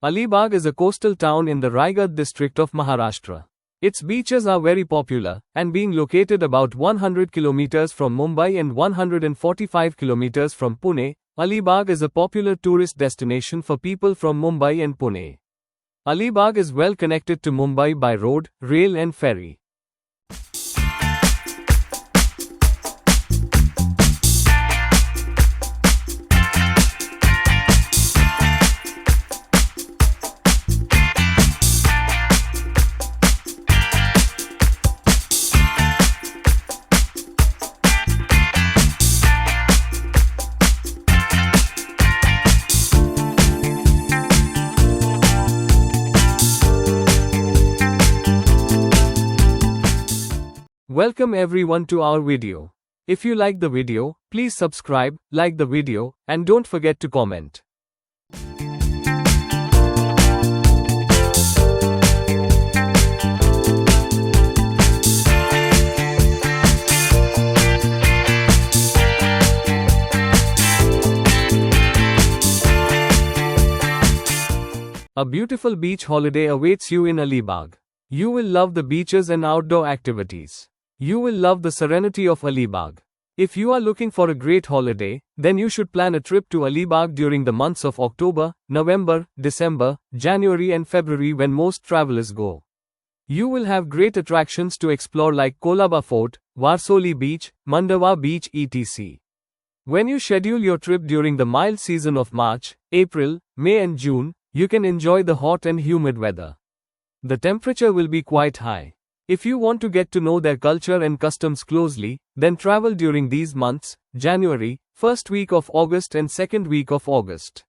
Alibag is a coastal town in the Raigad district of Maharashtra. Its beaches are very popular, and being located about 100 kilometers from Mumbai and 145 kilometers from Pune, Alibag is a popular tourist destination for people from Mumbai and Pune. Alibag is well connected to Mumbai by road, rail and ferry. Welcome everyone to our video. If you like the video, please subscribe, like the video, and don't forget to comment. A beautiful beach holiday awaits you in Alibag. You will love the beaches and outdoor activities. You will love the serenity of Alibag. If you are looking for a great holiday, then you should plan a trip to Alibag during the months of October, November, December, January and February when most travelers go. You will have great attractions to explore like Kolaba Fort, Warsoli Beach, Mandava Beach etc. When you schedule your trip during the mild season of March, April, May and June, you can enjoy the hot and humid weather. The temperature will be quite high. If you want to get to know their culture and customs closely, then travel during these months, January, first week of August and second week of August.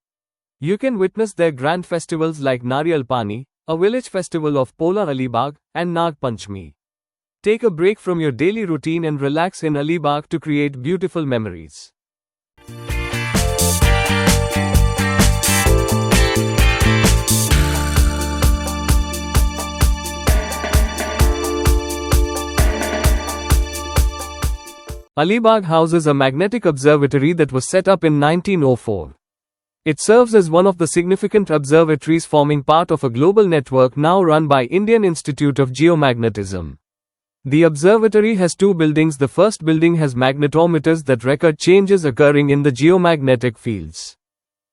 You can witness their grand festivals like Nariyal Pani, a village festival of Pola Alibag, and Nag Panchami. Take a break from your daily routine and relax in Alibag to create beautiful memories. Alibag houses a magnetic observatory that was set up in 1904. It serves as one of the significant observatories forming part of a global network now run by Indian Institute of Geomagnetism. The observatory has two buildings. The first building has magnetometers that record changes occurring in the geomagnetic fields.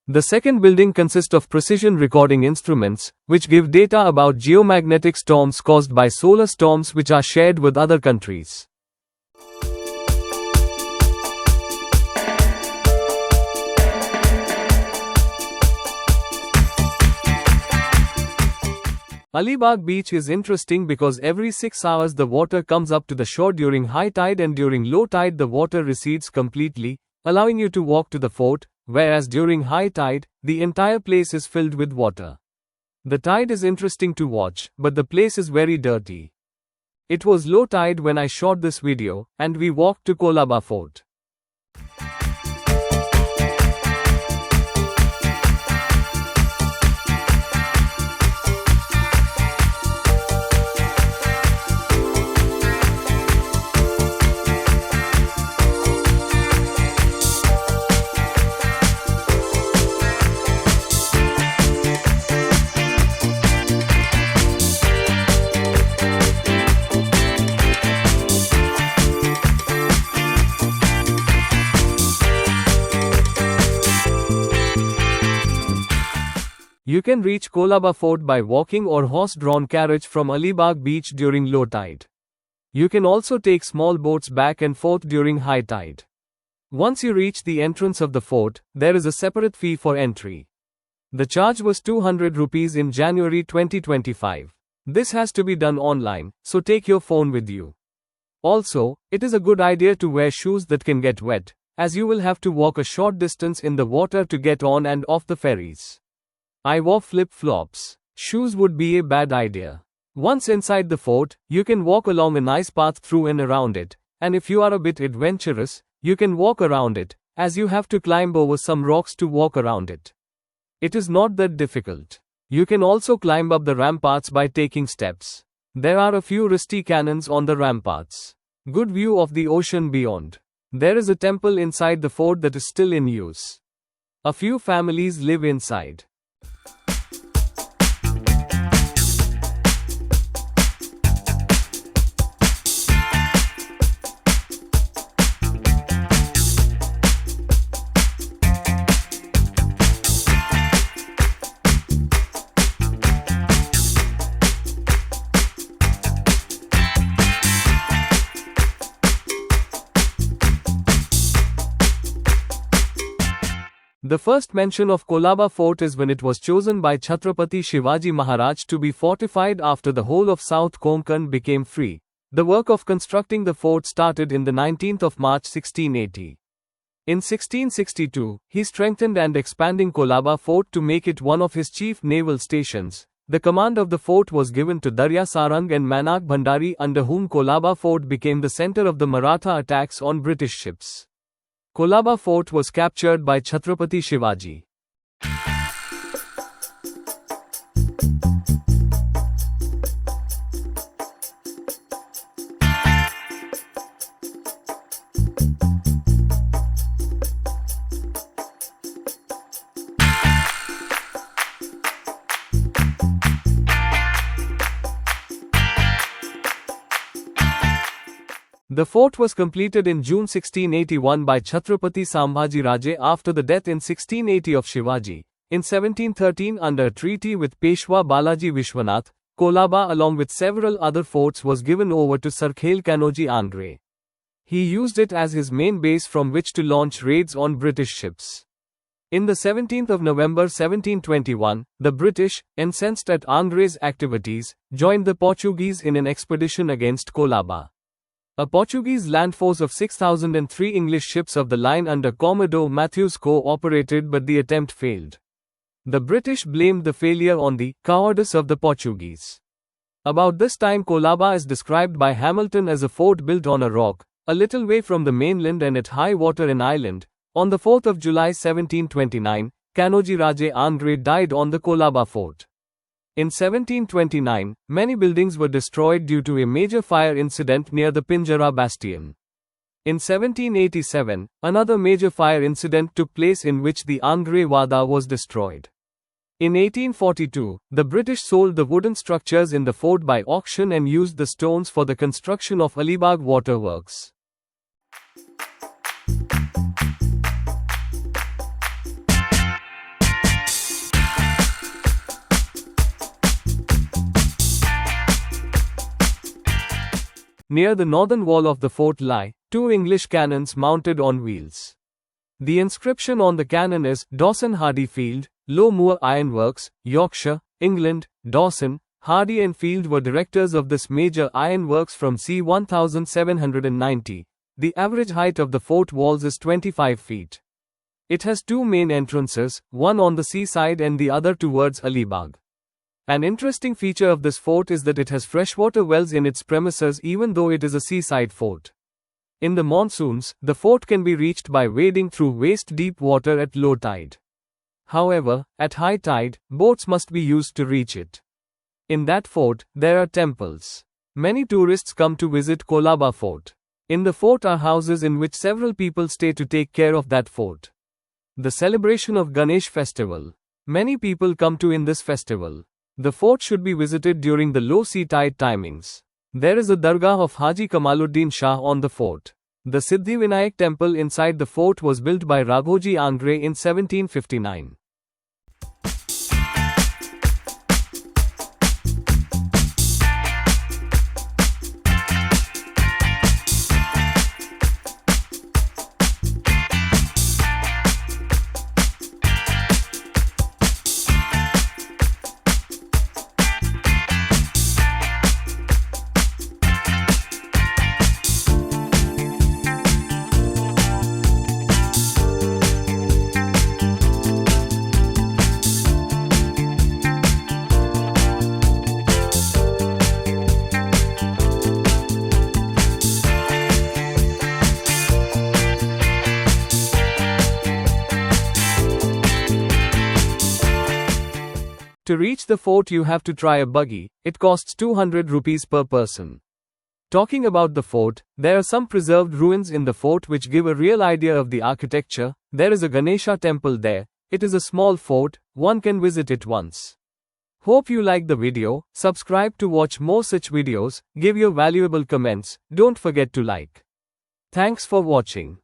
The second building consists of precision recording instruments, which give data about geomagnetic storms caused by solar storms which are shared with other countries. Alibag beach is interesting because every 6 hours the water comes up to the shore during high tide, and during low tide the water recedes completely, allowing you to walk to the fort, whereas during high tide, the entire place is filled with water. The tide is interesting to watch, but the place is very dirty. It was low tide when I shot this video, and we walked to Kolaba Fort. You can reach Kolaba Fort by walking or horse-drawn carriage from Alibag beach during low tide. You can also take small boats back and forth during high tide. Once you reach the entrance of the fort, there is a separate fee for entry. The charge was 200 rupees in January 2025. This has to be done online, so take your phone with you. Also, it is a good idea to wear shoes that can get wet, as you will have to walk a short distance in the water to get on and off the ferries. I wore flip-flops. Shoes would be a bad idea. Once inside the fort, you can walk along a nice path through and around it, and if you are a bit adventurous, you can walk around it, as you have to climb over some rocks to walk around it. It is not that difficult. You can also climb up the ramparts by taking steps. There are a few rusty cannons on the ramparts. Good view of the ocean beyond. There is a temple inside the fort that is still in use. A few families live inside. The first mention of Kolaba Fort is when it was chosen by Chhatrapati Shivaji Maharaj to be fortified after the whole of South Konkan became free. The work of constructing the fort started in the 19th of March 1680. In 1662, he strengthened and expanding Kolaba Fort to make it one of his chief naval stations. The command of the fort was given to Darya Sarang and Manak Bhandari, under whom Kolaba Fort became the center of the Maratha attacks on British ships. Kolaba Fort was captured by Chhatrapati Shivaji. The fort was completed in June 1681 by Chhatrapati Sambhaji Raje after the death in 1680 of Shivaji. In 1713, under a treaty with Peshwa Balaji Vishwanath, Kolaba along with several other forts was given over to Sir Khel Kanoji Angre. He used it as his main base from which to launch raids on British ships. In the 17th of November 1721, the British, incensed at Angre's activities, joined the Portuguese in an expedition against Kolaba. A Portuguese land force of 6,003 English ships of the line under Commodore Matthews co-operated, but the attempt failed. The British blamed the failure on the cowardice of the Portuguese. About this time, Kolaba is described by Hamilton as a fort built on a rock, a little way from the mainland and at high water in Ireland. On the 4th of July 1729, Kanoji Raje Angre died on the Kolaba fort. In 1729, many buildings were destroyed due to a major fire incident near the Pinjara bastion. In 1787, another major fire incident took place in which the Angre Wada was destroyed. In 1842, the British sold the wooden structures in the fort by auction and used the stones for the construction of Alibag waterworks. Near the northern wall of the fort lie two English cannons mounted on wheels. The inscription on the cannon is Dawson Hardy Field, Low Moor Ironworks, Yorkshire, England. Dawson, Hardy and Field were directors of this major ironworks from c. 1790. The average height of the fort walls is 25 feet. It has two main entrances, one on the seaside and the other towards Alibag. An interesting feature of this fort is that it has freshwater wells in its premises even though it is a seaside fort. In the monsoons, the fort can be reached by wading through waist-deep water at low tide. However, at high tide, boats must be used to reach it. In that fort, there are temples. Many tourists come to visit Kolaba Fort. In the fort are houses in which several people stay to take care of that fort. The celebration of Ganesh festival. Many people come to in this festival. The fort should be visited during the low sea tide timings. There is a dargah of Haji Kamaluddin Shah on the fort. The Siddhivinayak temple inside the fort was built by Raghoji Angre in 1759. To reach the fort you have to try a buggy. It costs 200 rupees per person. Talking about the fort, there are some preserved ruins in the fort which give a real idea of the architecture. There is a Ganesha temple there. It is a small fort, one can visit it once. Hope you like the video. Subscribe to watch more such videos, give your valuable comments, don't forget to like. Thanks for watching.